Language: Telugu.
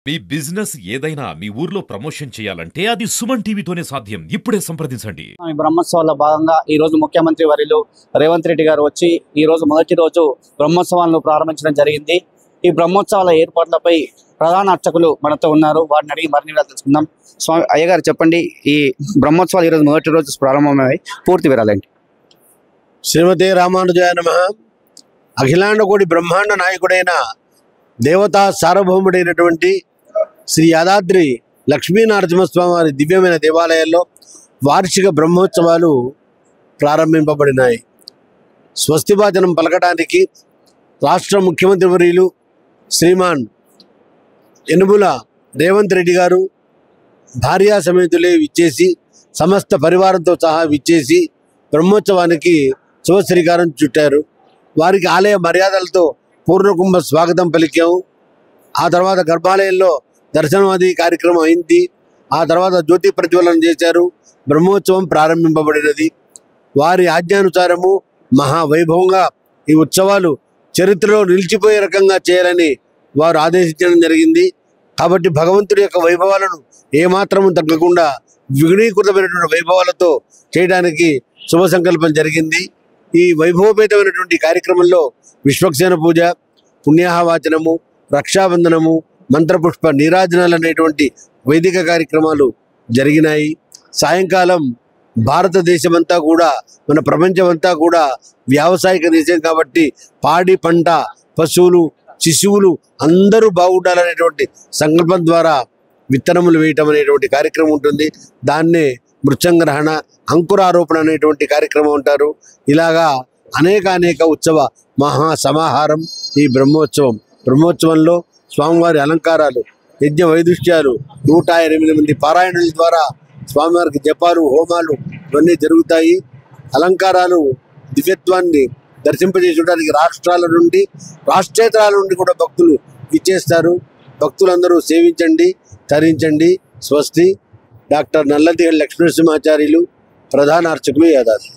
మీ బిజినెస్ ఏదైనా మీ ఊర్లో ప్రమోషన్ చేయాలంటే అది సుమన్ టీవీతోనే సాధ్యం. ఇప్పుడే సంప్రదించండి. ఈ బ్రహ్మోత్సవాల్లో భాగంగా ఈ రోజు ముఖ్యమంత్రి వర్యులు రేవంత్ రెడ్డి గారు వచ్చి ఈ రోజు మొదటి రోజు బ్రహ్మోత్సవాలను ప్రారంభించడం జరిగింది. ఈ బ్రహ్మోత్సవాల ఏర్పాట్లపై ప్రధాన అర్చకులు మనతో ఉన్నారు. వారిని అడిగి మరిన్ని వివరాలు తెలుసుకుందాం. స్వామి అయ్యగారు చెప్పండి, ఈ బ్రహ్మోత్సవాలు ఈ రోజు మొదటి రోజు ప్రారంభమై పూర్తి వివరాలేంటి? శ్రీమతే రామానుజాయ నమః. అఖిలాండ కోటి బ్రహ్మాండ నాయకుడైన దేవతా సార్వభౌముడైనటువంటి శ్రీ యాదాద్రి లక్ష్మీనరసింహస్వామి వారి దివ్యమైన దేవాలయాల్లో వార్షిక బ్రహ్మోత్సవాలు ప్రారంభింపబడినాయి. స్వస్తివాచనం పలకడానికి రాష్ట్ర ముఖ్యమంత్రి వర్యులు శ్రీమాన్ యనుమల రేవంత్ రెడ్డి గారు భార్యా సమేతులే విచ్చేసి సమస్త పరివారంతో సహా విచ్చేసి బ్రహ్మోత్సవానికి శుభశ్రీకారం చుట్టారు. వారికి ఆలయ మర్యాదలతో పూర్ణకుంభ స్వాగతం పలికాము. ఆ తర్వాత గర్భాలయంలో దర్శనవాది కార్యక్రమం అయింది. ఆ తర్వాత జ్యోతి ప్రజ్వలన చేశారు. బ్రహ్మోత్సవం ప్రారంభింపబడినది. వారి ఆజ్ఞానుసారము మహావైభవంగా ఈ ఉత్సవాలు చరిత్రలో నిలిచిపోయే రకంగా చేయాలని వారు ఆదేశించడం జరిగింది. కాబట్టి భగవంతుడి యొక్క వైభవాలను ఏమాత్రము తగ్గకుండా విఘ్నీకృతమైనటువంటి వైభవాలతో చేయడానికి శుభ సంకల్పం జరిగింది. ఈ వైభవపేతమైనటువంటి కార్యక్రమంలో విశ్వక్సేన పూజ, పుణ్యాహవాచనము, రక్షాబంధనము, మంత్రపుష్ప నీరాజనాలు అనేటువంటి వైదిక కార్యక్రమాలు జరిగినాయి. సాయంకాలం భారతదేశమంతా కూడా, మన ప్రపంచమంతా కూడా వ్యావసాయిక దేశం కాబట్టి పాడి పంట, పశువులు, శిశువులు అందరూ బాగుండాలనేటువంటి సంకల్పం ద్వారా విత్తనములు వేయటం అనేటువంటి కార్యక్రమం ఉంటుంది. దాన్నే మృత్యంగ్రహణ, అంకురారోపణ అనేటువంటి కార్యక్రమం అంటారు. ఇలాగా అనేక ఉత్సవ మహా సమాహారం ఈ బ్రహ్మోత్సవం. బ్రహ్మోత్సవంలో స్వామివారి అలంకారాలు, యజ్ఞ వైదుష్యాలు, 108 మంది పారాయణుల ద్వారా స్వామివారికి జపాలు, హోమాలు ఇవన్నీ జరుగుతాయి. అలంకారాలు దివ్యత్వాన్ని దర్శింపజేయడానికి రాష్ట్రాల నుండి, రాష్ట్రేతరాల నుండి కూడా భక్తులు ఇచ్చేస్తారు. భక్తులందరూ సేవించండి, తరించండి. స్వస్తి. డాక్టర్ నల్లదిగ లక్ష్మీనరసింహాచార్యులు, ప్రధాన అర్చకులు, యాదాద్రి.